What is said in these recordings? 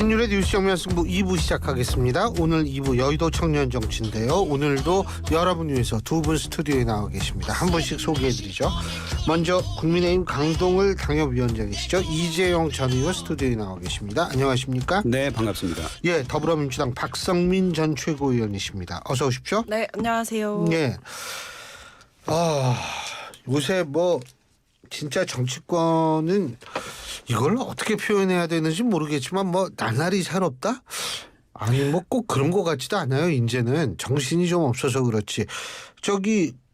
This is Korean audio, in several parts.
신율의 뉴스 정면 승부 2부 시작하겠습니다. 오늘 2부 여의도 청년 정치인데요. 오늘도 여러분 위해서 두 분 스튜디오에 나와 계십니다. 한 분씩 소개해드리죠. 먼저 국민의힘 강동을 당협위원장이시죠. 이재용 전 의원 스튜디오에 나와 계십니다. 안녕하십니까? 네, 반갑습니다. 예, 더불어민주당 박성민 전 최고위원이십니다. 어서 오십시오. 네, 안녕하세요. 예. 요새 진짜 정치권은 이걸 어떻게 표현해야 되는지 모르겠지만 나날이 새롭다? 아니 꼭 그런 것 같지도 않아요. 이제는 정신이 좀 없어서 그렇지.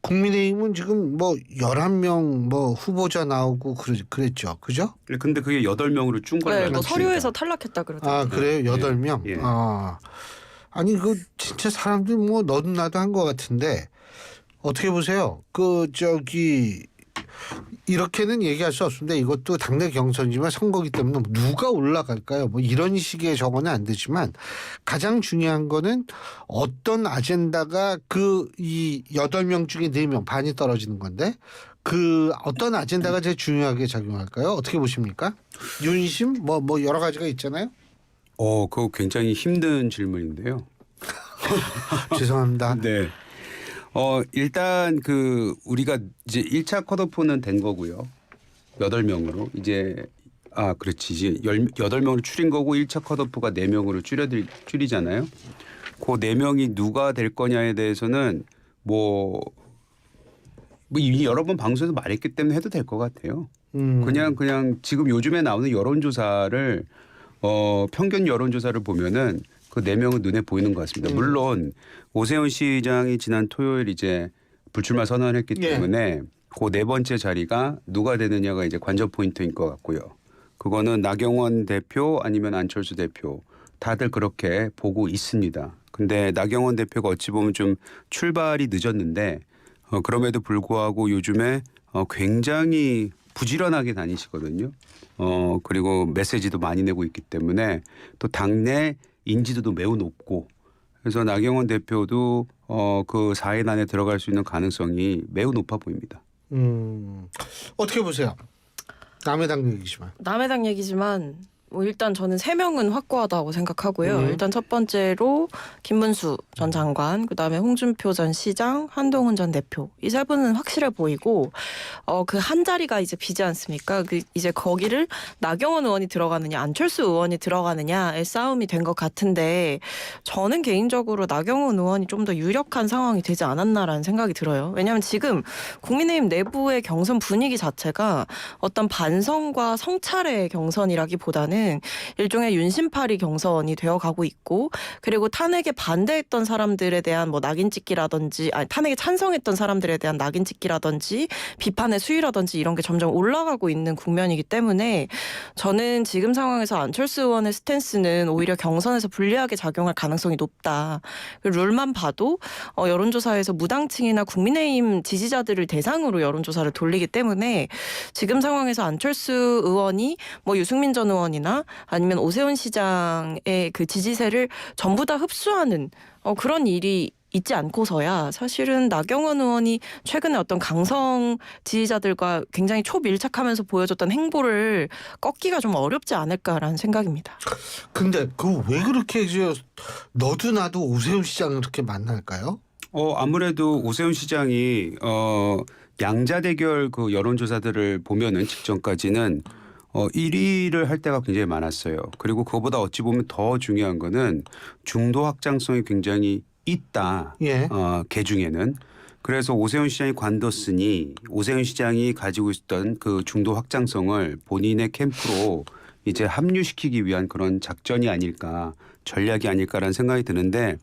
국민의힘은 지금 11명 후보자 나오고 그랬죠. 그죠? 근데 그게 8명으로 준 거예요. 네, 서류에서 탈락했다 그러더라고요. 아, 그래요? 8명? 예. 아니 진짜 사람들 너도 나도 한 것 같은데 어떻게 보세요? 이렇게는 얘기할 수 없습니다. 이것도 당내 경선이지만 선거기 때문에 누가 올라갈까요? 이런 식의 저거는 안 되지만 가장 중요한 거는 어떤 아젠다가 이 8명 중에 4명 반이 떨어지는 건데 그 어떤 아젠다가 제일 중요하게 작용할까요? 어떻게 보십니까? 윤심 여러 가지가 있잖아요. 그거 굉장히 힘든 질문인데요. 죄송합니다. 네. 일단 우리가 이제 1차 컷오프는 된 거고요. 8명으로 이제 그렇지. 이제 8명으로 줄인 거고 1차 컷오프가 4명으로 줄이잖아요. 그 4명이 누가 될 거냐에 대해서는 이미 여러 번 방송에서 말했기 때문에 해도 될 것 같아요. 그냥 지금 요즘에 나오는 여론조사를 평균 여론조사를 보면은 그 4명은 눈에 보이는 것 같습니다. 물론 오세훈 시장이 지난 토요일 이제 불출마 선언했기 때문에 그 4번째 자리가 누가 되느냐가 이제 관전 포인트인 것 같고요. 그거는 나경원 대표 아니면 안철수 대표 다들 그렇게 보고 있습니다. 근데 나경원 대표가 어찌 보면 좀 출발이 늦었는데 그럼에도 불구하고 요즘에 굉장히 부지런하게 다니시거든요. 그리고 메시지도 많이 내고 있기 때문에 또 당내 인지도도 매우 높고 그래서 나경원 대표도 그 4인 안에 들어갈 수 있는 가능성이 매우 높아 보입니다. 어떻게 보세요? 남의 당 얘기지만 일단 저는 3명은 확고하다고 생각하고요. 일단 첫 번째로 김문수 전 장관, 그다음에 홍준표 전 시장, 한동훈 전 대표. 이 3분은 확실해 보이고 그 한 자리가 이제 비지 않습니까? 이제 거기를 나경원 의원이 들어가느냐, 안철수 의원이 들어가느냐의 싸움이 된 것 같은데 저는 개인적으로 나경원 의원이 좀 더 유력한 상황이 되지 않았나라는 생각이 들어요. 왜냐하면 지금 국민의힘 내부의 경선 분위기 자체가 어떤 반성과 성찰의 경선이라기보다는 일종의 윤심파리 경선이 되어가고 있고 그리고 탄핵에 반대했던 사람들에 대한 낙인 찍기라든지 탄핵에 찬성했던 사람들에 대한 낙인 찍기라든지 비판의 수위라든지 이런 게 점점 올라가고 있는 국면이기 때문에 저는 지금 상황에서 안철수 의원의 스탠스는 오히려 경선에서 불리하게 작용할 가능성이 높다. 룰만 봐도 여론조사에서 무당층이나 국민의힘 지지자들을 대상으로 여론조사를 돌리기 때문에 지금 상황에서 안철수 의원이 유승민 전 의원이나 아니면 오세훈 시장의 그 지지세를 전부 다 흡수하는 그런 일이 있지 않고서야 사실은 나경원 의원이 최근에 어떤 강성 지지자들과 굉장히 초밀착하면서 보여줬던 행보를 꺾기가 좀 어렵지 않을까라는 생각입니다. 근데 왜 그렇게 너도 나도 오세훈 시장을 그렇게 만날까요? 아무래도 오세훈 시장이 양자 대결 그 여론조사들을 보면은 직전까지는 1위를 할 때가 굉장히 많았어요. 그리고 그거보다 어찌 보면 더 중요한 거는 중도 확장성이 굉장히 있다. 예. 개 중에는. 그래서 오세훈 시장이 관뒀으니 오세훈 시장이 가지고 있었던 그 중도 확장성을 본인의 캠프로 이제 합류시키기 위한 그런 작전이 아닐까, 전략이 아닐까라는 생각이 드는데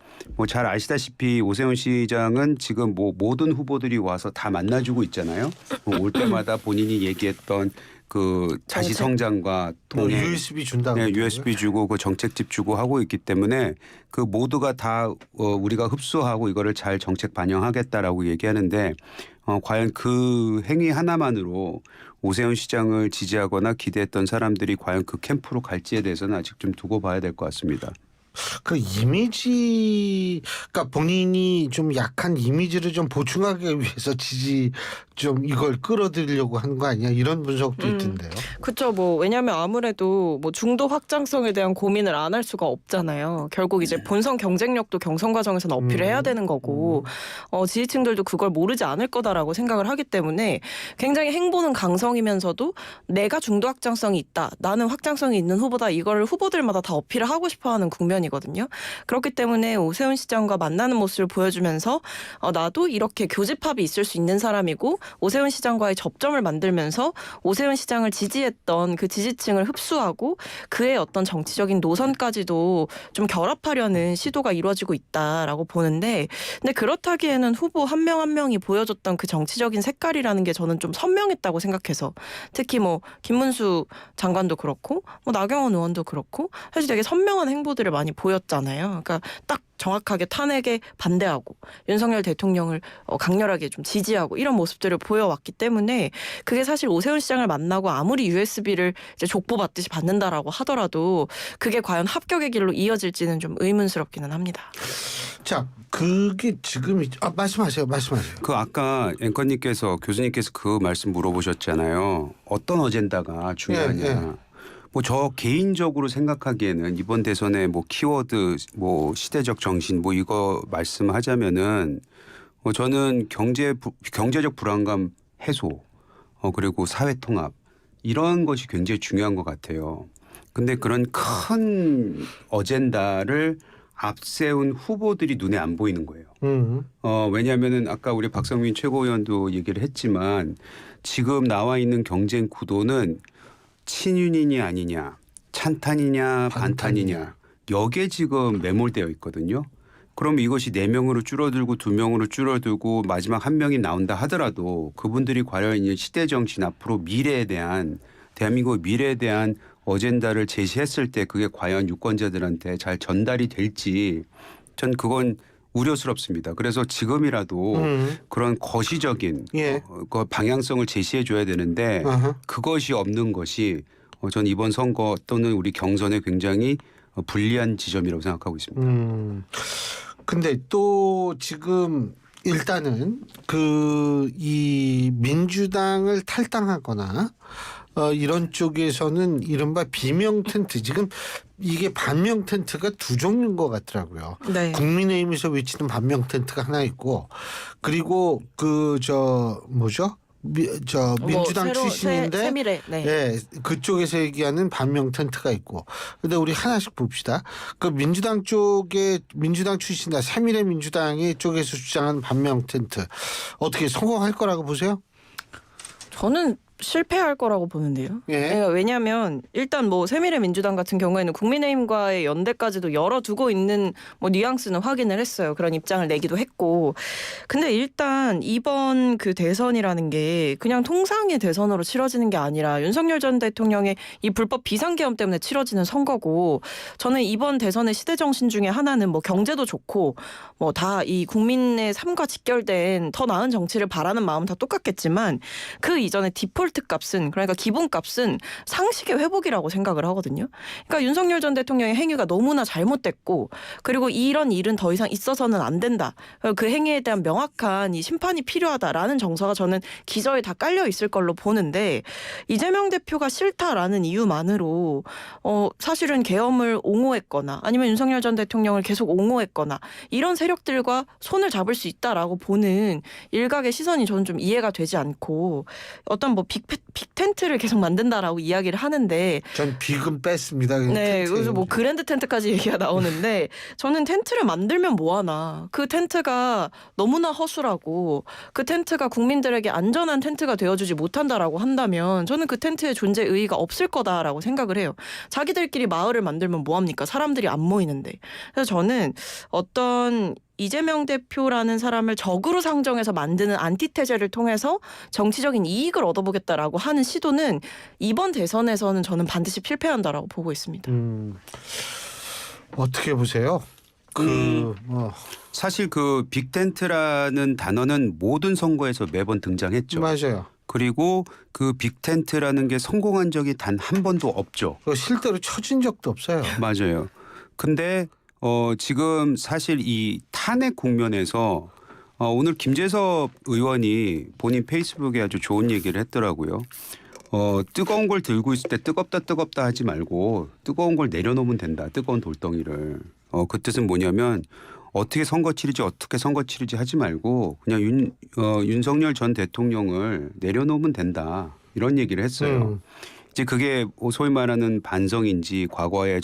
잘 아시다시피 오세훈 시장은 지금 모든 후보들이 와서 다 만나주고 있잖아요. 올 때마다 본인이 얘기했던 그 자시 성장과 동행, USB 준다고. 네, USB 주고 그 정책집 주고 하고 있기 때문에 그 모두가 다 우리가 흡수하고 이거를 잘 정책 반영하겠다라고 얘기하는데 과연 그 행위 하나만으로 오세훈 시장을 지지하거나 기대했던 사람들이 과연 그 캠프로 갈지에 대해서는 아직 좀 두고 봐야 될 것 같습니다. 그 이미지, 그러니까 본인이 좀 약한 이미지를 좀 보충하기 위해서 좀 이걸 끌어들이려고 하는 거 아니야? 이런 분석도 있던데요. 그렇죠. 뭐 왜냐하면 아무래도 뭐 중도 확장성에 대한 고민을 안 할 수가 없잖아요. 결국 이제 본선 경쟁력도 경선 과정에서는 어필을 해야 되는 거고 지지층들도 그걸 모르지 않을 거다라고 생각을 하기 때문에 굉장히 행보는 강성이면서도 내가 중도 확장성이 있다. 나는 확장성이 있는 후보다. 이걸 후보들마다 다 어필을 하고 싶어하는 국면이거든요. 그렇기 때문에 오세훈 시장과 만나는 모습을 보여주면서 나도 이렇게 교집합이 있을 수 있는 사람이고 오세훈 시장과의 접점을 만들면서 오세훈 시장을 지지했던 그 지지층을 흡수하고 그의 어떤 정치적인 노선까지도 좀 결합하려는 시도가 이루어지고 있다라고 보는데 근데 그렇다기에는 후보 한 명 한 명이 보여줬던 그 정치적인 색깔이라는 게 저는 좀 선명했다고 생각해서 특히 뭐 김문수 장관도 그렇고 뭐 나경원 의원도 그렇고 사실 되게 선명한 행보들을 많이 보였잖아요. 그러니까 딱 정확하게 탄핵에 반대하고 윤석열 대통령을 강렬하게 좀 지지하고 이런 모습들을 보여왔기 때문에 그게 사실 오세훈 시장을 만나고 아무리 USB를 이제 족보 받듯이 받는다라고 하더라도 그게 과연 합격의 길로 이어질지는 좀 의문스럽기는 합니다. 자, 그게 지금 말씀하세요. 그 아까 앵커님께서 교수님께서 그 말씀 물어보셨잖아요. 어떤 어젠다가 중요하냐. 예. 뭐 저 개인적으로 생각하기에는 이번 대선의 뭐 키워드 뭐 시대적 정신 뭐 이거 말씀하자면은 저는 경제적 불안감 해소 그리고 사회 통합 이런 것이 굉장히 중요한 것 같아요. 근데 그런 큰 어젠다를 앞세운 후보들이 눈에 안 보이는 거예요. 왜냐하면은 아까 우리 박성민 최고위원도 얘기를 했지만 지금 나와 있는 경쟁 구도는 친윤이냐 아니냐, 찬탄이냐 반탄이냐 여기에 지금 매몰되어 있거든요. 그럼 이것이 4명으로 줄어들고 2명으로 줄어들고 마지막 1명이 나온다 하더라도 그분들이 과연 이 시대 정신 앞으로 미래에 대한 대한민국의 미래에 대한 어젠다를 제시했을 때 그게 과연 유권자들한테 잘 전달이 될지 전 그건 우려스럽습니다. 그래서 지금이라도 그런 거시적인 그 방향성을 제시해 줘야 되는데 그것이 없는 것이 전 이번 선거 또는 우리 경선에 굉장히 불리한 지점이라고 생각하고 있습니다. 근데 또 지금 일단은 이 민주당을 탈당하거나 이런 쪽에서는 이른바 비명 텐트, 지금 이게 반명 텐트가 2종류인 것 같더라고요. 네. 국민의힘에서 외치는 반명 텐트가 하나 있고, 그리고 민주당 출신인데 세미래. 네. 예, 그쪽에서 얘기하는 반명 텐트가 있고. 근데 우리 하나씩 봅시다. 그 민주당 출신이다 세미래 민주당의 쪽에서 주장하는 반명 텐트 어떻게 성공할 거라고 보세요? 저는 실패할 거라고 보는데요. 예. 왜냐하면 일단 뭐 세미래 민주당 같은 경우에는 국민의힘과의 연대까지도 열어두고 있는 뭐 뉘앙스는 확인을 했어요. 그런 입장을 내기도 했고. 근데 일단 이번 그 대선이라는 게 그냥 통상의 대선으로 치러지는 게 아니라 윤석열 전 대통령의 이 불법 비상계엄 때문에 치러지는 선거고 저는 이번 대선의 시대 정신 중에 하나는 뭐 경제도 좋고 뭐 다 이 국민의 삶과 직결된 더 나은 정치를 바라는 마음은 다 똑같겠지만 그 이전에 디폴트 값은 그러니까 기본값은 상식의 회복이라고 생각을 하거든요. 그러니까 윤석열 전 대통령의 행위가 너무나 잘못됐고 그리고 이런 일은 더 이상 있어서는 안 된다. 그 행위에 대한 명확한 이 심판이 필요하다라는 정서가 저는 기저에 다 깔려 있을 걸로 보는데 이재명 대표가 싫다라는 이유만으로 사실은 계엄을 옹호했거나 아니면 윤석열 전 대통령을 계속 옹호했거나 이런 세력들과 손을 잡을 수 있다라고 보는 일각의 시선이 저는 좀 이해가 되지 않고 어떤 뭐 빅텐트를 계속 만든다라고 이야기를 하는데 전 빅은 뺐습니다. 네, 그래서 뭐 그랜드 텐트까지 얘기가 나오는데 저는 텐트를 만들면 뭐하나 그 텐트가 너무나 허술하고 그 텐트가 국민들에게 안전한 텐트가 되어주지 못한다라고 한다면 저는 그 텐트의 존재 의의가 없을 거다라고 생각을 해요. 자기들끼리 마을을 만들면 뭐합니까? 사람들이 안 모이는데. 그래서 저는 어떤 이재명 대표라는 사람을 적으로 상정해서 만드는 안티테제를 통해서 정치적인 이익을 얻어보겠다라고 하는 시도는 이번 대선에서는 저는 반드시 필패한다라고 보고 있습니다. 어떻게 보세요? 사실 그 빅텐트라는 단어는 모든 선거에서 매번 등장했죠. 맞아요. 그리고 그 빅텐트라는 게 성공한 적이 단 한 번도 없죠. 실제로 쳐진 적도 없어요. 맞아요. 근데 지금 사실 이 탄핵 국면에서 오늘 김재섭 의원이 본인 페이스북에 아주 좋은 얘기를 했더라고요. 뜨거운 걸 들고 있을 때 뜨겁다 하지 말고 뜨거운 걸 내려놓으면 된다. 뜨거운 돌덩이를. 그 뜻은 뭐냐면 어떻게 선거 치르지 하지 말고 그냥 윤석열 전 대통령을 내려놓으면 된다. 이런 얘기를 했어요. 이제 그게 소위 말하는 반성인지 과거의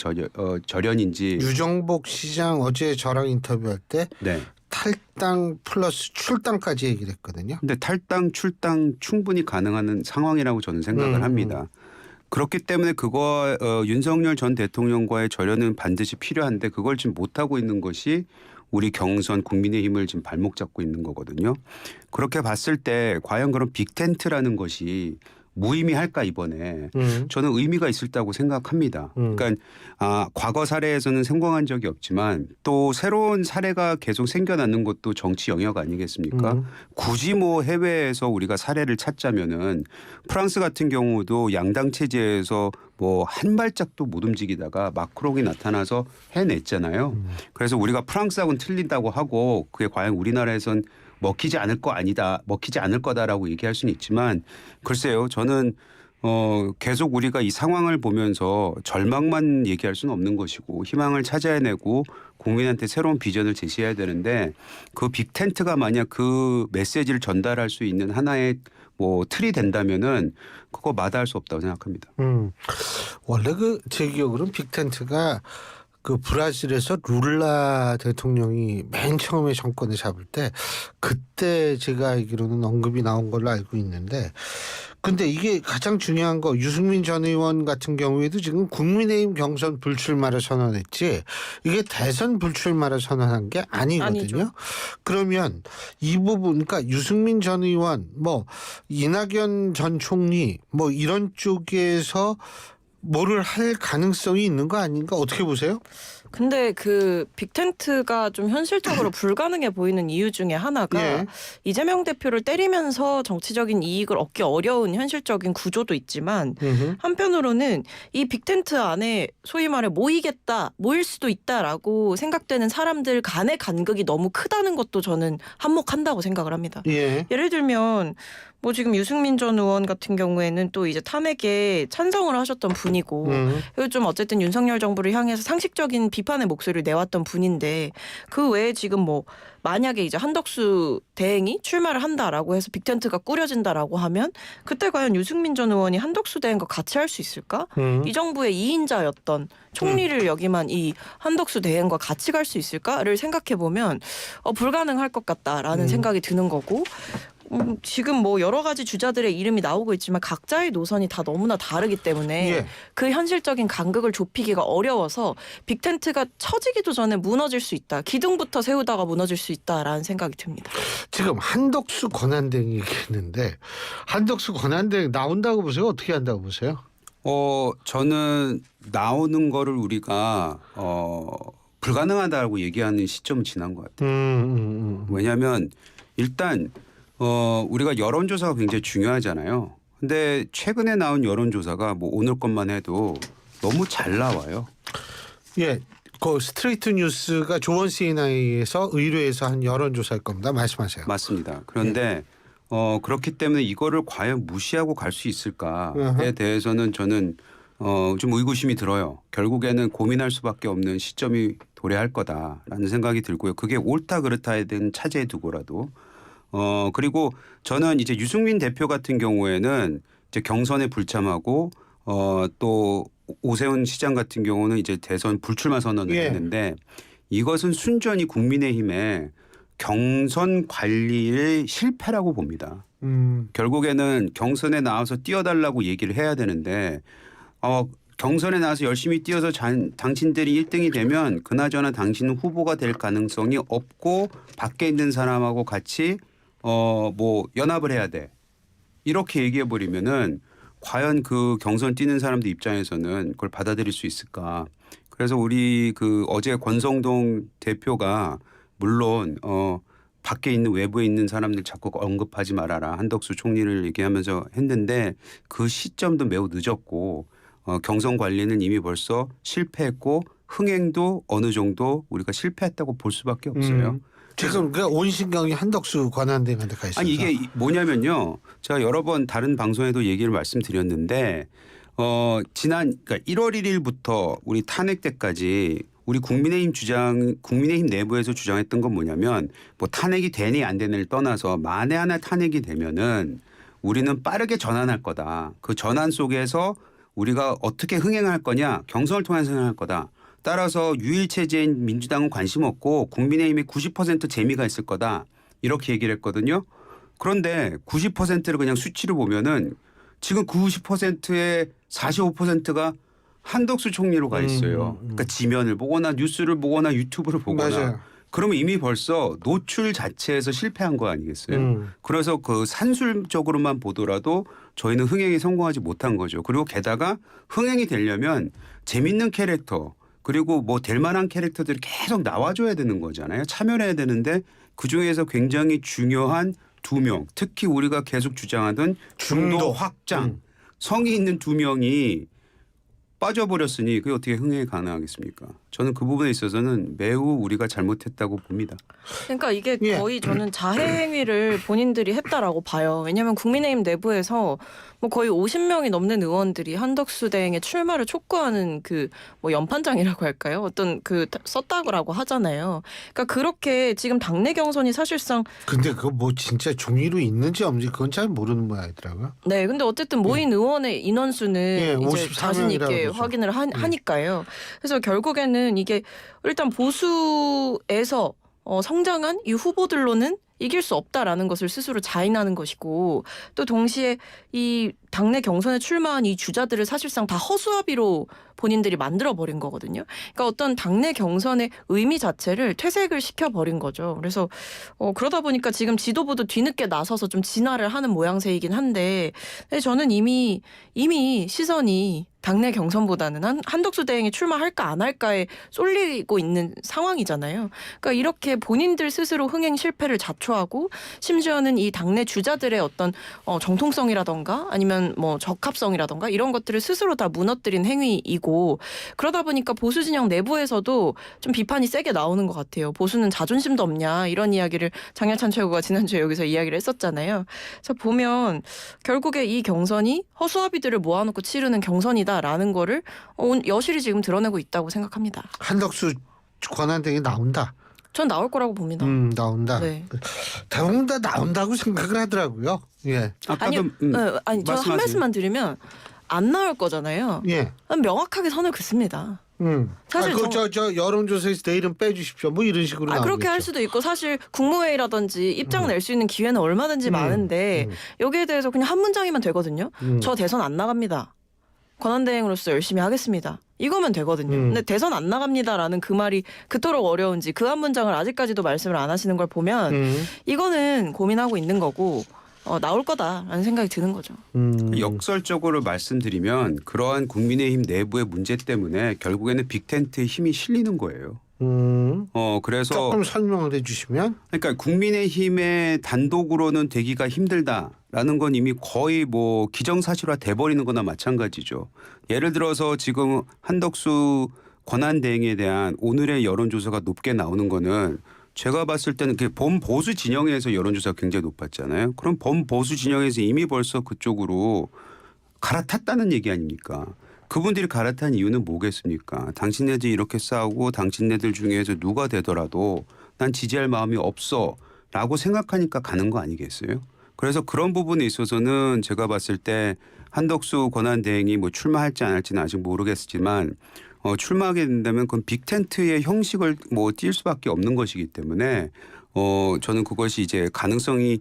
절연인지. 유정복 시장 어제 저랑 인터뷰할 때 네. 탈당 플러스 출당까지 얘기를 했거든요. 근데 탈당, 출당 충분히 가능한 상황이라고 저는 생각을 합니다. 그렇기 때문에 윤석열 전 대통령과의 절연은 반드시 필요한데 그걸 지금 못하고 있는 것이 우리 경선 국민의힘을 지금 발목 잡고 있는 거거든요. 그렇게 봤을 때 과연 그런 빅텐트라는 것이 무의미할까 이번에 저는 의미가 있었다고 생각합니다. 그러니까 과거 사례에서는 성공한 적이 없지만 또 새로운 사례가 계속 생겨나는 것도 정치 영역 아니겠습니까? 굳이 뭐 해외에서 우리가 사례를 찾자면은 프랑스 같은 경우도 양당 체제에서 뭐 한 발짝도 못 움직이다가 마크롱이 나타나서 해냈잖아요. 그래서 우리가 프랑스하고는 틀린다고 하고 그게 과연 우리나라에선 먹히지 않을 거다라고 얘기할 수는 있지만 글쎄요. 저는 계속 우리가 이 상황을 보면서 절망만 얘기할 수는 없는 것이고 희망을 찾아내고 국민한테 새로운 비전을 제시해야 되는데 그 빅텐트가 만약 그 메시지를 전달할 수 있는 하나의 뭐 틀이 된다면은 그거 마다할 수 없다고 생각합니다. 원래 제 기억으로는 빅텐트가 그 브라질에서 룰라 대통령이 맨 처음에 정권을 잡을 때 그때 제가 알기로는 언급이 나온 걸로 알고 있는데 근데 이게 가장 중요한 거 유승민 전 의원 같은 경우에도 지금 국민의힘 경선 불출마를 선언했지 이게 대선 불출마를 선언한 게 아니거든요. 아니죠. 그러면 이 부분 그러니까 유승민 전 의원 뭐 이낙연 전 총리 뭐 이런 쪽에서 뭐를 할 가능성이 있는 거 아닌가 어떻게 보세요? 근데 그 빅텐트가 좀 현실적으로 불가능해 보이는 이유 중에 하나가 예. 이재명 대표를 때리면서 정치적인 이익을 얻기 어려운 현실적인 구조도 있지만 한편으로는 이 빅텐트 안에 소위 말해 모일 수도 있다라고 생각되는 사람들 간의 간극이 너무 크다는 것도 저는 한몫한다고 생각을 합니다. 예. 예를 들면 뭐 지금 유승민 전 의원 같은 경우에는 또 이제 탄핵에 찬성을 하셨던 분이고 그리고 좀 어쨌든 윤석열 정부를 향해서 상식적인 비판의 목소리를 내왔던 분인데 그 외에 지금 뭐 만약에 이제 한덕수 대행이 출마를 한다라고 해서 빅텐트가 꾸려진다라고 하면 그때 과연 유승민 전 의원이 한덕수 대행과 같이 할 수 있을까? 이 정부의 2인자였던 총리를 역임한 이 한덕수 대행과 같이 갈 수 있을까를 생각해 보면 불가능할 것 같다라는 생각이 드는 거고 지금 뭐 여러 가지 주자들의 이름이 나오고 있지만 각자의 노선이 다 너무나 다르기 때문에 예. 그 현실적인 간극을 좁히기가 어려워서 빅텐트가 쳐지기도 전에 무너질 수 있다. 기둥부터 세우다가 무너질 수 있다라는 생각이 듭니다. 지금 한덕수 권한대행 얘기했는데 한덕수 권한대행 나온다고 보세요? 어떻게 한다고 보세요? 저는 나오는 거를 우리가 불가능하다고 얘기하는 시점은 지난 것 같아요. 왜냐하면 일단 우리가 여론조사가 굉장히 중요하잖아요. 근데 최근에 나온 여론조사가 뭐 오늘 것만 해도 너무 잘 나와요. 예. 그 스트레이트 뉴스가 조원 CNI에서 의뢰해서 한 여론조사일 겁니다. 말씀하세요. 맞습니다. 그런데 그렇기 때문에 이거를 과연 무시하고 갈 수 있을까에 대해서는 저는 좀 의구심이 들어요. 결국에는 고민할 수밖에 없는 시점이 도래할 거다라는 생각이 들고요. 그게 옳다 그렇다에 대한 차제에 두고라도 그리고 저는 이제 유승민 대표 같은 경우에는 이제 경선에 불참하고 또 오세훈 시장 같은 경우는 이제 대선 불출마 선언을 했는데 이것은 순전히 국민의힘의 경선 관리의 실패라고 봅니다. 결국에는 경선에 나와서 뛰어달라고 얘기를 해야 되는데 경선에 나와서 열심히 뛰어서 당신들이 1등이 되면 그나저나 당신은 후보가 될 가능성이 없고 밖에 있는 사람하고 같이 뭐 연합을 해야 돼. 이렇게 얘기해 버리면은 과연 그 경선 뛰는 사람들 입장에서는 그걸 받아들일 수 있을까? 그래서 우리 그 어제 권성동 대표가 물론 밖에 있는 외부에 있는 사람들 자꾸 언급하지 말아라. 한덕수 총리를 얘기하면서 했는데 그 시점도 매우 늦었고 경선 관리는 이미 벌써 실패했고 흥행도 어느 정도 우리가 실패했다고 볼 수밖에 없어요. 지금 그 온 신경이 한덕수 권한대행한테 가 있어서. 아니 이게 뭐냐면요. 제가 여러 번 다른 방송에도 얘기를 말씀드렸는데 지난 그러니까 1월 1일부터 우리 탄핵 때까지 우리 국민의힘 내부에서 주장했던 건 뭐냐면 뭐 탄핵이 되니 안 되니를 떠나서 만에 하나 탄핵이 되면은 우리는 빠르게 전환할 거다. 그 전환 속에서 우리가 어떻게 흥행할 거냐 경선을 통해서 흥행할 거다. 따라서 유일체제인 민주당은 관심 없고 국민의힘이 90% 재미가 있을 거다. 이렇게 얘기를 했거든요. 그런데 90%를 그냥 수치로 보면은 지금 90%의 45%가 한덕수 총리로 가 있어요. 그러니까 지면을 보거나 뉴스를 보거나 유튜브를 보거나. 맞아요. 그러면 이미 벌써 노출 자체에서 실패한 거 아니겠어요. 그래서 그 산술적으로만 보더라도 저희는 흥행에 성공하지 못한 거죠. 그리고 게다가 흥행이 되려면 재밌는 캐릭터 그리고 뭐 될 만한 캐릭터들이 계속 나와줘야 되는 거잖아요. 참여를 해야 되는데 그중에서 굉장히 중요한 2명 특히 우리가 계속 주장하던 중도 확장 성이 있는 2명이 빠져버렸으니 그게 어떻게 흥행이 가능하겠습니까? 저는 그 부분에 있어서는 매우 우리가 잘못했다고 봅니다. 그러니까 이게 거의 저는 자해 행위를 본인들이 했다라고 봐요. 왜냐하면 국민의힘 내부에서 뭐 거의 50명이 넘는 의원들이 한덕수 대행의 출마를 촉구하는 그 뭐 연판장이라고 할까요? 어떤 그 썼다고 하잖아요. 그러니까 그렇게 지금 당내 경선이 사실상 근데 그거 뭐 진짜 종이로 있는지 없는지 그건 잘 모르는 모양이더라고요. 네, 근데 어쨌든 모인 의원의 인원수는 이제 54 자신 있게 명이라고 그러죠. 확인을 하니까요. 그래서 결국에는 이게 일단 보수에서 성장한 이 후보들로는 이길 수 없다라는 것을 스스로 자인하는 것이고 또 동시에 이 당내 경선에 출마한 이 주자들을 사실상 다 허수아비로 본인들이 만들어버린 거거든요. 그러니까 어떤 당내 경선의 의미 자체를 퇴색을 시켜버린 거죠. 그래서 그러다 보니까 지금 지도부도 뒤늦게 나서서 좀 진화를 하는 모양새이긴 한데 저는 이미 시선이 당내 경선보다는 한덕수 대행이 출마할까 안 할까에 쏠리고 있는 상황이잖아요. 그러니까 이렇게 본인들 스스로 흥행 실패를 자초하고 심지어는 이 당내 주자들의 어떤 정통성이라던가 아니면 뭐 적합성이라던가 이런 것들을 스스로 다 무너뜨린 행위이고 그러다 보니까 보수 진영 내부에서도 좀 비판이 세게 나오는 것 같아요. 보수는 자존심도 없냐 이런 이야기를 장혁찬 최고가 지난주에 여기서 이야기를 했었잖아요. 그래서 보면 결국에 이 경선이 허수아비들을 모아놓고 치르는 경선이다라는 거를 여실히 지금 드러내고 있다고 생각합니다. 한덕수 권한대행이 나온다. 전 나올 거라고 봅니다. 나온다. 네. 대부분 다 나온다고 생각을 하더라고요. 예. 아까도 아니 저 한 말씀만 드리면 안 나올 거잖아요. 예. 명확하게 선을 긋습니다. 사실 저 여론조사에서 내 이름 빼주십시오. 뭐 이런 식으로 나오겠죠. 그렇게 할 수도 있고 사실 국무회의라든지 입장 낼 수 있는 기회는 얼마든지 많은데 여기에 대해서 그냥 한 문장이면 되거든요. 저 대선 안 나갑니다. 권한대행으로서 열심히 하겠습니다. 이거면 되거든요. 근데 대선 안 나갑니다라는 그 말이 그토록 어려운지 그 한 문장을 아직까지도 말씀을 안 하시는 걸 보면 이거는 고민하고 있는 거고 나올 거다라는 생각이 드는 거죠. 역설적으로 말씀드리면 그러한 국민의힘 내부의 문제 때문에 결국에는 빅텐트의 힘이 실리는 거예요. 그래서 조금 설명을 해주시면. 그러니까 국민의힘의 단독으로는 되기가 힘들다라는 건 이미 거의 뭐 기정사실화 돼버리는 거나 마찬가지죠. 예를 들어서 지금 한덕수 권한대행에 대한 오늘의 여론조사가 높게 나오는 거는 제가 봤을 때는 그 범보수 진영에서 여론조사가 굉장히 높았잖아요. 그럼 범보수 진영에서 이미 벌써 그쪽으로 갈아탔다는 얘기 아닙니까? 그분들이 갈아탄 이유는 뭐겠습니까? 당신네들이 이렇게 싸우고 당신네들 중에서 누가 되더라도 난 지지할 마음이 없어 라고 생각하니까 가는 거 아니겠어요? 그래서 그런 부분에 있어서는 제가 봤을 때 한덕수 권한대행이 뭐 출마할지 안 할지는 아직 모르겠지만 출마하게 된다면 그건 빅텐트의 형식을 뭐 띌 수밖에 없는 것이기 때문에 저는 그것이 이제 가능성이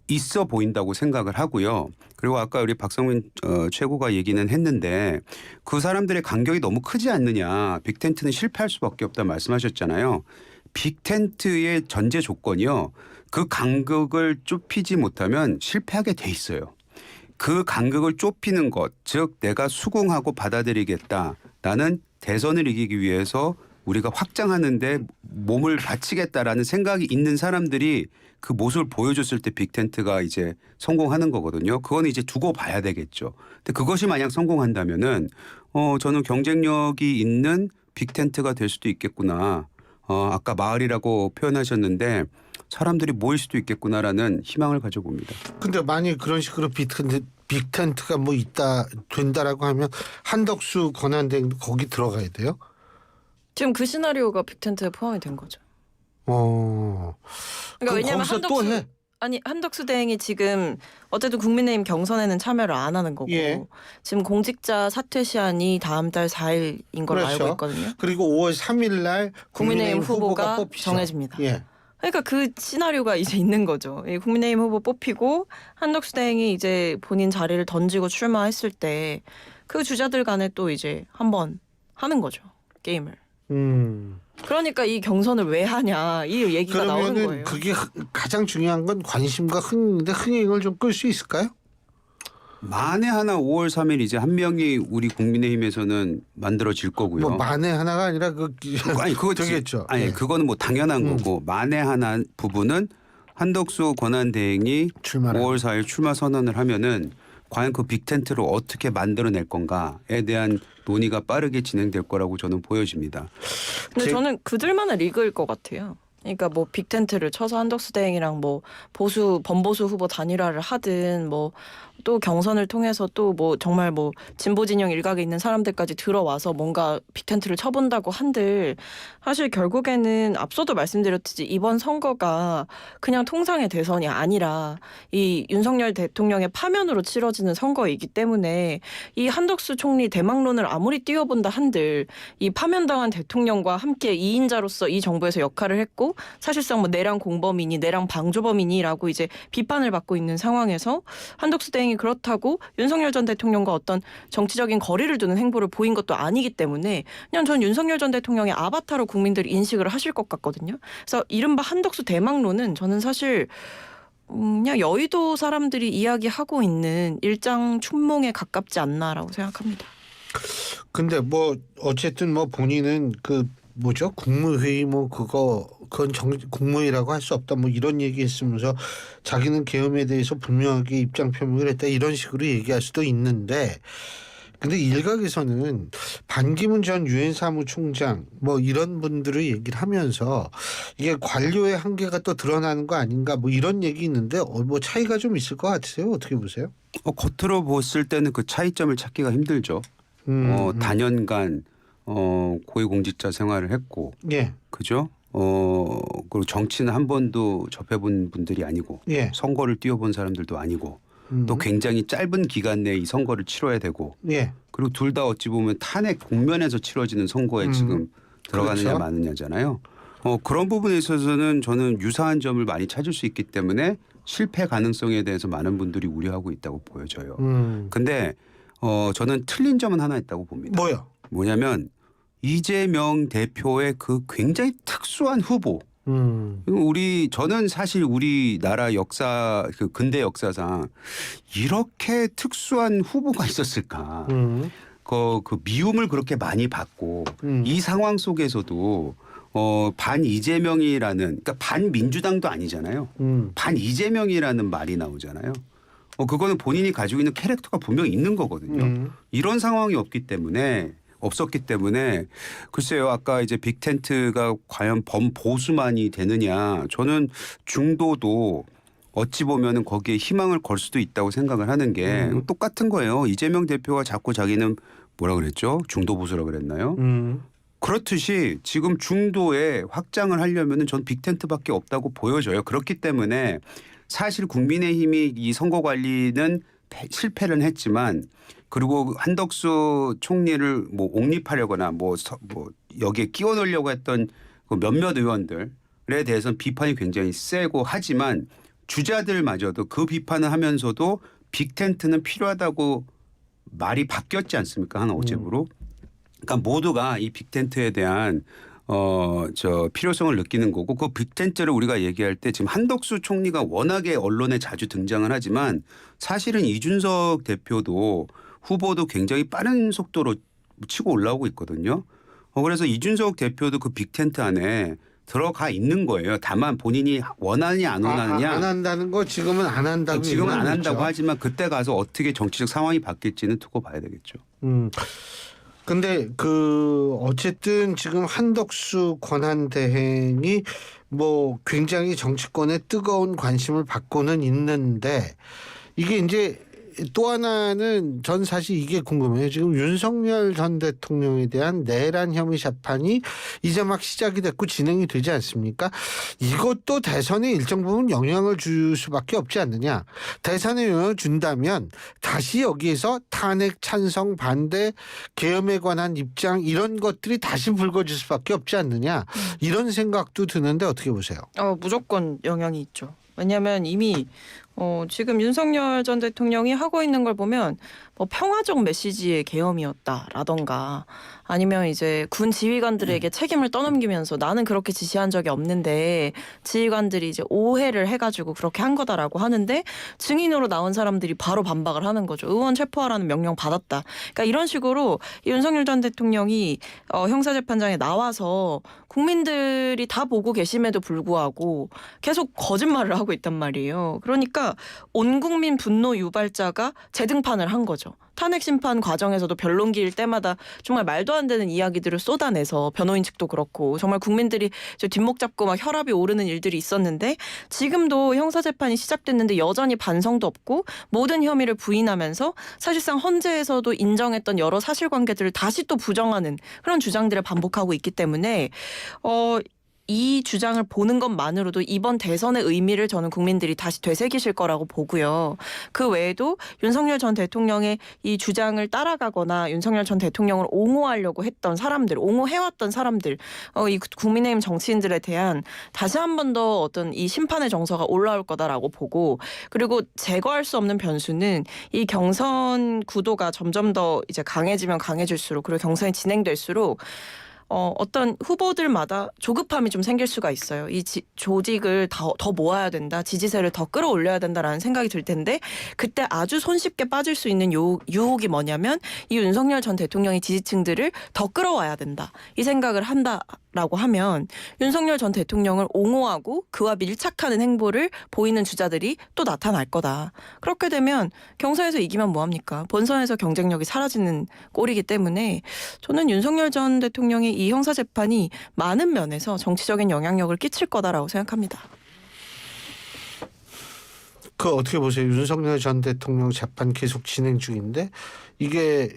있어 보인다고 생각을 하고요. 그리고 아까 우리 박성민 최고가 얘기는 했는데 그 사람들의 간격이 너무 크지 않느냐. 빅텐트는 실패할 수밖에 없다 말씀하셨잖아요. 빅텐트의 전제 조건이요. 그 간격을 좁히지 못하면 실패하게 돼 있어요. 그 간격을 좁히는 것, 즉 내가 수긍하고 받아들이겠다. 나는 대선을 이기기 위해서 우리가 확장하는데 몸을 바치겠다라는 생각이 있는 사람들이 그 모습을 보여줬을 때 빅텐트가 이제 성공하는 거거든요. 그건 이제 두고 봐야 되겠죠. 근데 그것이 만약 성공한다면은 저는 경쟁력이 있는 빅텐트가 될 수도 있겠구나. 아까 마을이라고 표현하셨는데 사람들이 모일 수도 있겠구나라는 희망을 가져봅니다. 근데 만약 그런 식으로 빅텐트가 뭐 된다라고 하면 한덕수 권한대행도 거기 들어가야 돼요? 지금 그 시나리오가 빅텐트에 포함이 된 거죠. 그러니까 그러니까 왜냐하면 또 해. 한덕수 대행이 지금 어쨌든 국민의힘 경선에는 참여를 안 하는 거고 예. 지금 공직자 사퇴 시한이 다음 달 4일인 걸로 그렇죠. 알고 있거든요. 그리고 5월 3일 날 국민의힘 후보가 뽑히죠. 정해집니다. 예. 그러니까 그 시나리오가 이제 있는 거죠. 이 국민의힘 후보 뽑히고 한덕수 대행이 이제 본인 자리를 던지고 출마했을 때 그 주자들 간에 또 이제 한번 하는 거죠. 게임을. 그러니까 이 경선을 왜 하냐 이 얘기가 나오는 그러면은 거예요. 그게 가장 중요한 건 관심과 흥인데 흥행을 좀 끌 수 있을까요? 만에 하나 5월 3일 이제 한 명이 우리 국민의힘에서는 만들어질 거고요. 뭐 만에 하나가 아니라 아니 그거 되겠죠. 아니 예. 그거는 뭐 당연한 거고 만에 하나 부분은 한덕수 권한대행이 출마를 5월 4일 출마 선언을 하면은 과연 그 빅텐트를 어떻게 만들어낼 건가에 대한 논의가 빠르게 진행될 거라고 저는 보여집니다. 근데 저는 그들만의 리그일 것 같아요. 그러니까 뭐 빅텐트를 쳐서 한덕수 대행이랑 뭐 범보수 후보 단일화를 하든 뭐 또 경선을 통해서 또 뭐 정말 뭐 진보 진영 일각에 있는 사람들까지 들어와서 뭔가 빅텐트를 쳐본다고 한들 사실 결국에는 앞서도 말씀드렸듯이 이번 선거가 그냥 통상의 대선이 아니라 이 윤석열 대통령의 파면으로 치러지는 선거이기 때문에 이 한덕수 총리 대망론을 아무리 띄워본다 한들 이 파면당한 대통령과 함께 2인자로서 이 정부에서 역할을 했고 사실상 뭐 내랑 공범이니 내랑 방조범이니라고 이제 비판을 받고 있는 상황에서 한덕수 대행이 그렇다고 윤석열 전 대통령과 어떤 정치적인 거리를 두는 행보를 보인 것도 아니기 때문에 그냥 전 윤석열 전 대통령의 아바타로 국민들이 인식을 하실 것 같거든요. 그래서 이른바 한덕수 대망론은 저는 사실 그냥 여의도 사람들이 이야기하고 있는 일장 춘몽에 가깝지 않나라고 생각합니다. 근데 뭐 어쨌든 뭐 본인은 그 뭐죠 국무회의 뭐 그건 국무회의라고 할 수 없다 뭐 이런 얘기했으면서 자기는 계엄에 대해서 분명하게 입장 표명을 했다 이런 식으로 얘기할 수도 있는데 근데 일각에서는 반기문 전 유엔 사무총장 뭐 이런 분들을 얘기를 하면서 이게 관료의 한계가 또 드러나는 거 아닌가 뭐 이런 얘기 있는데 뭐 차이가 좀 있을 것 같으세요? 어떻게 보세요? 겉으로 봤을 때는 그 차이점을 찾기가 힘들죠. 단연간 고위공직자 생활을 했고, 예. 그죠? 그리고 정치는 한 번도 접해본 분들이 아니고, 예. 선거를 뛰어본 사람들도 아니고, 또 굉장히 짧은 기간 내에 이 선거를 치러야 되고, 예. 그리고 둘 다 어찌 보면 탄핵 국면에서 치러지는 선거에 지금 들어가느냐 그렇죠. 마느냐잖아요. 그런 부분에 있어서는 저는 유사한 점을 많이 찾을 수 있기 때문에 실패 가능성에 대해서 많은 분들이 우려하고 있다고 보여져요. 근데 저는 틀린 점은 하나 있다고 봅니다. 뭐요? 뭐냐면 이재명 대표의 그 굉장히 특수한 후보. 저는 사실 우리나라 역사 그 근대 역사상 이렇게 특수한 후보가 있었을까. 그 미움을 그렇게 많이 받고 이 상황 속에서도 반 이재명이라는 그러니까 반 민주당도 아니잖아요. 반 이재명이라는 말이 나오잖아요. 그거는 본인이 가지고 있는 캐릭터가 분명히 있는 거거든요. 이런 상황이 없었기 때문에 글쎄요. 아까 이제 빅텐트가 과연 범보수만이 되느냐. 저는 중도도 어찌 보면은 거기에 희망을 걸 수도 있다고 생각을 하는 게 똑같은 거예요. 이재명 대표가 자꾸 자기는 뭐라 그랬죠? 중도 보수라 그랬나요? 그렇듯이 지금 중도에 확장을 하려면은 전 빅텐트밖에 없다고 보여져요. 그렇기 때문에 사실 국민의힘이 이 선거 관리는 실패를 했지만 그리고 한덕수 총리를 뭐 옹립하려거나 뭐 여기에 끼워 넣으려고 했던 그 몇몇 의원들에 대해서는 비판이 굉장히 세고 하지만 주자들마저도 그 비판을 하면서도 빅텐트는 필요하다고 말이 바뀌었지 않습니까? 한 어제부로. 그러니까 모두가 이 빅텐트에 대한 필요성을 느끼는 거고 그 빅텐트를 우리가 얘기할 때 지금 한덕수 총리가 워낙에 언론에 자주 등장을 하지만 사실은 이준석 대표도 후보도 굉장히 빠른 속도로 치고 올라오고 있거든요. 그래서 이준석 대표도 그 빅텐트 안에 들어가 있는 거예요. 다만 본인이 원하느냐 안 원하느냐. 안 한다는 거 지금은 안 한다고. 지금은 안 한다고 그렇죠. 하지만 그때 가서 어떻게 정치적 상황이 바뀔지는 두고 봐야 되겠죠. 근데 어쨌든 지금 한덕수 권한대행이 뭐 굉장히 정치권에 뜨거운 관심을 받고는 있는데 이게 이제 또 하나는 전 사실 이게 궁금해요. 지금 윤석열 전 대통령에 대한 내란 혐의 재판이 이제 막 시작이 됐고 진행이 되지 않습니까? 이것도 대선에 일정 부분 영향을 줄 수밖에 없지 않느냐. 대선에 영향을 준다면 다시 여기에서 탄핵 찬성 반대 계엄에 관한 입장 이런 것들이 다시 불거질 수밖에 없지 않느냐. 이런 생각도 드는데 어떻게 보세요? 무조건 영향이 있죠. 왜냐하면 이미 지금 윤석열 전 대통령이 하고 있는 걸 보면 뭐 평화적 메시지의 계엄이었다라던가 아니면 이제 군 지휘관들에게 책임을 떠넘기면서 나는 그렇게 지시한 적이 없는데 지휘관들이 이제 오해를 해가지고 그렇게 한 거다라고 하는데 증인으로 나온 사람들이 바로 반박을 하는 거죠. 의원 체포하라는 명령 받았다. 그러니까 이런 식으로 윤석열 전 대통령이 형사재판장에 나와서 국민들이 다 보고 계심에도 불구하고 계속 거짓말을 하고 있단 말이에요. 그러니까 온 국민 분노 유발자가 재등판을 한 거죠. 탄핵 심판 과정에서도 변론 기일 때마다 정말 말도 안 되는 이야기들을 쏟아내서 변호인 측도 그렇고 정말 국민들이 뒷목 잡고 막 혈압이 오르는 일들이 있었는데 지금도 형사재판이 시작됐는데 여전히 반성도 없고 모든 혐의를 부인하면서 사실상 헌재에서도 인정했던 여러 사실관계들을 다시 또 부정하는 그런 주장들을 반복하고 있기 때문에 이 주장을 보는 것만으로도 이번 대선의 의미를 저는 국민들이 다시 되새기실 거라고 보고요. 그 외에도 윤석열 전 대통령의 이 주장을 따라가거나 윤석열 전 대통령을 옹호하려고 했던 사람들, 옹호해왔던 사람들, 이 국민의힘 정치인들에 대한 다시 한 번 더 어떤 이 심판의 정서가 올라올 거다라고 보고 그리고 제거할 수 없는 변수는 이 경선 구도가 점점 더 이제 강해지면 강해질수록 그리고 경선이 진행될수록 어떤 후보들마다 조급함이 좀 생길 수가 있어요. 이 조직을 더 모아야 된다. 지지세를 더 끌어올려야 된다라는 생각이 들 텐데 그때 아주 손쉽게 빠질 수 있는 유혹이 뭐냐면 이 윤석열 전 대통령의 지지층들을 더 끌어와야 된다. 이 생각을 한다라고 하면 윤석열 전 대통령을 옹호하고 그와 밀착하는 행보를 보이는 주자들이 또 나타날 거다. 그렇게 되면 경선에서 이기면 뭐합니까? 본선에서 경쟁력이 사라지는 꼴이기 때문에 저는 윤석열 전 대통령의 이 형사재판이 많은 면에서 정치적인 영향력을 끼칠 거다라고 생각합니다. 어떻게 보세요? 윤석열 전 대통령 재판 계속 진행 중인데 이게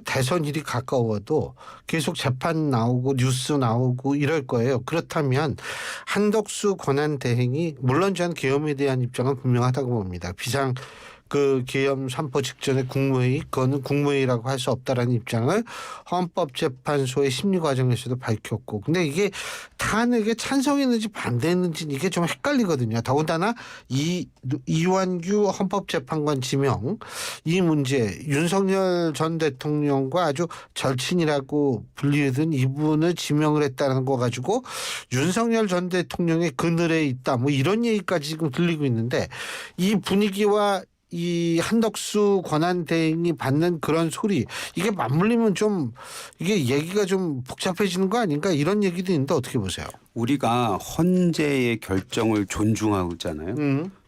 대선일이 가까워도 계속 재판 나오고 뉴스 나오고 이럴 거예요. 그렇다면 한덕수 권한대행이 물론 저는 계엄에 대한 입장은 분명하다고 봅니다. 계엄 선포 직전에 국무회의, 그거는 국무회의라고 할 수 없다라는 입장을 헌법재판소의 심리 과정에서도 밝혔고, 근데 이게 탄핵에 찬성했는지 반대했는지 이게 좀 헷갈리거든요. 더군다나 이완규 헌법재판관 지명 이 문제 윤석열 전 대통령과 아주 절친이라고 불리던 이분을 지명을 했다는 거 가지고 윤석열 전 대통령의 그늘에 있다 뭐 이런 얘기까지 지금 들리고 있는데 이 분위기와 이 한덕수 권한대행이 받는 그런 소리 이게 맞물리면 좀 이게 얘기가 좀 복잡해지는 거 아닌가 이런 얘기도 있는데 어떻게 보세요? 우리가 헌재의 결정을 존중하고 있잖아요.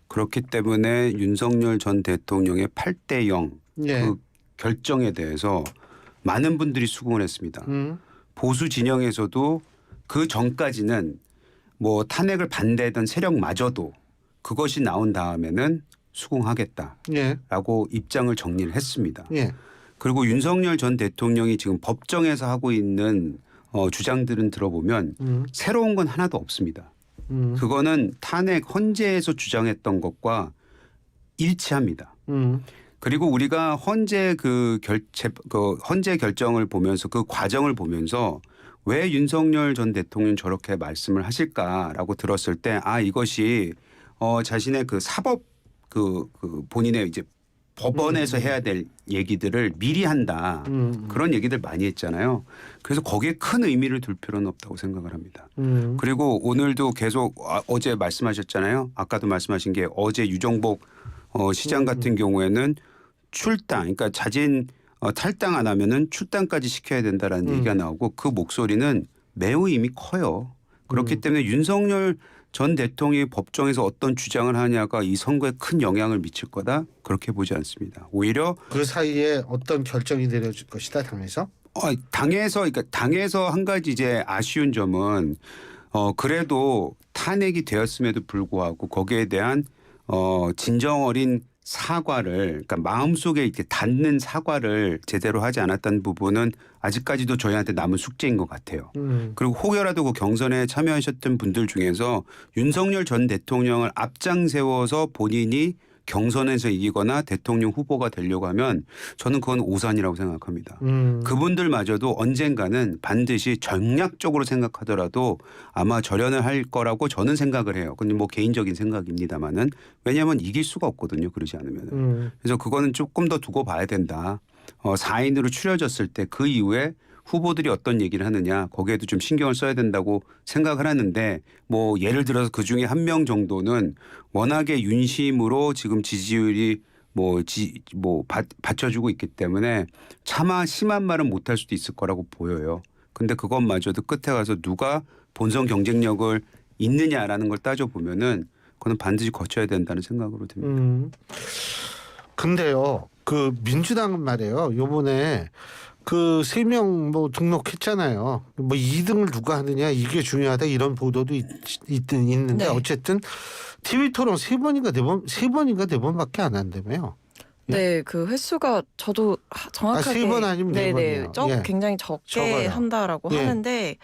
그렇기 때문에 윤석열 전 대통령의 8대0 예. 그 결정에 대해서 많은 분들이 수긍을 했습니다. 보수 진영에서도 그 전까지는 뭐 탄핵을 반대했던 세력마저도 그것이 나온 다음에는 수긍하겠다라고 예. 입장을 정리를 했습니다. 예. 그리고 윤석열 전 대통령이 지금 법정에서 하고 있는 주장들은 들어보면 새로운 건 하나도 없습니다. 그거는 탄핵 헌재에서 주장했던 것과 일치합니다. 그리고 우리가 헌재 헌재 결정을 보면서 그 과정을 보면서 왜 윤석열 전 대통령 저렇게 말씀을 하실까라고 들었을 때 이것이 자신의 그 사법 본인의 이제 법원에서 해야 될 얘기들을 미리 한다. 그런 얘기들 많이 했잖아요. 그래서 거기에 큰 의미를 둘 필요는 없다고 생각을 합니다. 그리고 오늘도 계속 어제 말씀하셨잖아요. 아까도 말씀하신 게 어제 유정복 시장 같은 경우에는 출당 그러니까 자진 탈당 안 하면은 출당까지 시켜야 된다라는 얘기가 나오고 그 목소리는 매우 이미 커요. 그렇기 때문에 윤석열 전 대통령이 법정에서 어떤 주장을 하냐가 이 선거에 큰 영향을 미칠 거다 그렇게 보지 않습니다. 오히려 그 사이에 어떤 결정이 내려질 것이다 당에서? 당에서 한 가지 이제 아쉬운 점은 그래도 탄핵이 되었음에도 불구하고 거기에 대한 진정 어린 사과를, 그러니까 마음속에 이렇게 닿는 사과를 제대로 하지 않았다는 부분은 아직까지도 저희한테 남은 숙제인 것 같아요. 그리고 혹여라도 그 경선에 참여하셨던 분들 중에서 윤석열 전 대통령을 앞장 세워서 본인이 경선에서 이기거나 대통령 후보가 되려고 하면 저는 그건 오산이라고 생각합니다. 그분들마저도 언젠가는 반드시 전략적으로 생각하더라도 아마 절연을 할 거라고 저는 생각을 해요. 근데 뭐 개인적인 생각입니다만은 왜냐하면 이길 수가 없거든요. 그러지 않으면. 그래서 그거는 조금 더 두고 봐야 된다. 4인으로 추려졌을 때 그 이후에 후보들이 어떤 얘기를 하느냐 거기에도 좀 신경을 써야 된다고 생각을 하는데 뭐 예를 들어서 그중에 한 명 정도는 워낙에 윤심으로 지금 지지율이 받쳐주고 있기 때문에 차마 심한 말은 못할 수도 있을 거라고 보여요. 근데 그것마저도 끝에 가서 누가 본선 경쟁력을 있느냐라는 걸 따져보면은 그건 반드시 거쳐야 된다는 생각으로 듭니다. 근데요, 그 민주당은 말이에요. 요번에 그 3명 뭐 등록했잖아요. 뭐 2등을 누가 하느냐 이게 중요하다 이런 보도도 있는데 네. 어쨌든 TV 토론 3번인가 4번밖에 안 한다며요. 네, 그 횟수가 저도 정확하게 3번 아니면 4번이에요. 예. 굉장히 적게 적어요. 한다라고 예. 하는데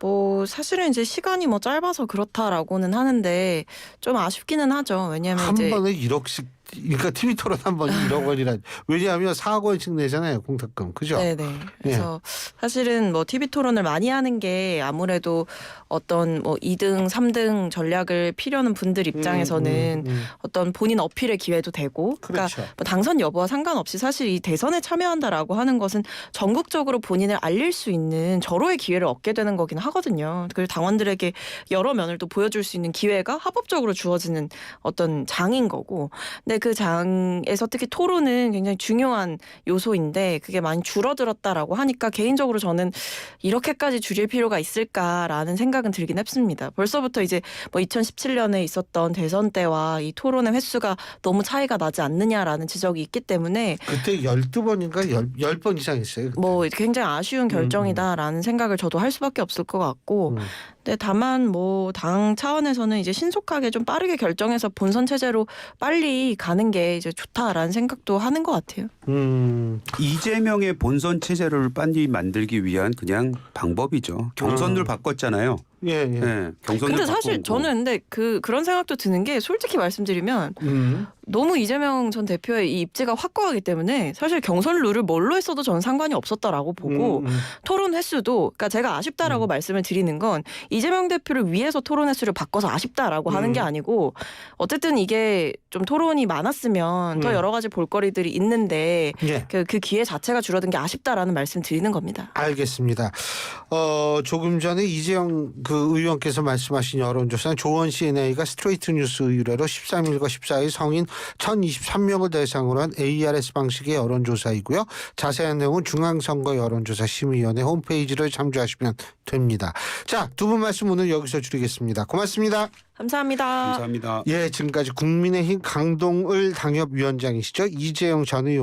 뭐 사실은 이제 시간이 뭐 짧아서 그렇다라고는 하는데 좀 아쉽기는 하죠. 왜냐하면 한 이제 번에 1억씩 그러니까 TV 토론 한 번에 1억 원이라 왜냐하면 4억 원씩 내잖아요 공탁금 그죠? 네네. 그래서 사실은 뭐 TV 토론을 많이 하는 게 아무래도 어떤 뭐 2등, 3등 전략을 피려는 분들 입장에서는 어떤 본인 어필의 기회도 되고, 그렇죠. 그러니까 뭐 당선 여부와 상관없이 사실 이 대선에 참여한다라고 하는 것은 전국적으로 본인을 알릴 수 있는 절호의 기회를 얻게 되는 거긴 하거든요. 그리고 당원들에게 여러 면을 또 보여줄 수 있는 기회가 합법적으로 주어지는 어떤 장인 거고, 근데 그 장에서 특히 토론은 굉장히 중요한 요소인데 그게 많이 줄어들었다라고 하니까 개인적으로 저는 이렇게까지 줄일 필요가 있을까라는 생각은 들긴 했습니다. 벌써부터 이제 뭐 2017년에 있었던 대선 때와 이 토론의 횟수가 너무 차이가 나지 않느냐라는 지적이 있기 때문에 그때 12번인가 10번 이상 했어요. 그때. 뭐 굉장히 아쉬운 결정이다라는 생각을 저도 할 수밖에 없을 것 같고, 근데 다만 뭐 당 차원에서는 이제 신속하게 좀 빠르게 결정해서 본선 체제로 빨리 가는 게 이제 좋다라는 생각도 하는 것 같아요. 이재명의 본선 체제를 빨리 만들기 위한 그냥 방법이죠. 경선을 바꿨잖아요. 예. 네, 경선을 근데 사실 바꾸고. 저는 근데 그런 생각도 드는 게 솔직히 말씀드리면 너무 이재명 전 대표의 이 입지가 확고하기 때문에 사실 경선 룰을 뭘로 했어도 저는 상관이 없었다라고 보고 토론 횟수도, 그러니까 제가 아쉽다라고 말씀을 드리는 건 이재명 대표를 위해서 토론 횟수를 바꿔서 아쉽다라고 하는 게 아니고 어쨌든 이게 좀 토론이 많았으면 더 여러 가지 볼거리들이 있는데 예. 그 기회 자체가 줄어든 게 아쉽다라는 말씀 드리는 겁니다. 알겠습니다. 조금 전에 이재영 그 의원께서 말씀하신 여론조사는 조원 CNA가 스트레이트 뉴스 의뢰로 13일과 14일 성인 1023명을 대상으로 한 ARS 방식의 여론조사이고요. 자세한 내용은 중앙선거 여론조사 심의위원회 홈페이지를 참조하시면 됩니다. 자, 두 분 말씀 오늘 여기서 줄이겠습니다. 고맙습니다. 감사합니다. 감사합니다. 예, 지금까지 국민의힘 강동을 당협위원장이시죠. 이재영 전 의원.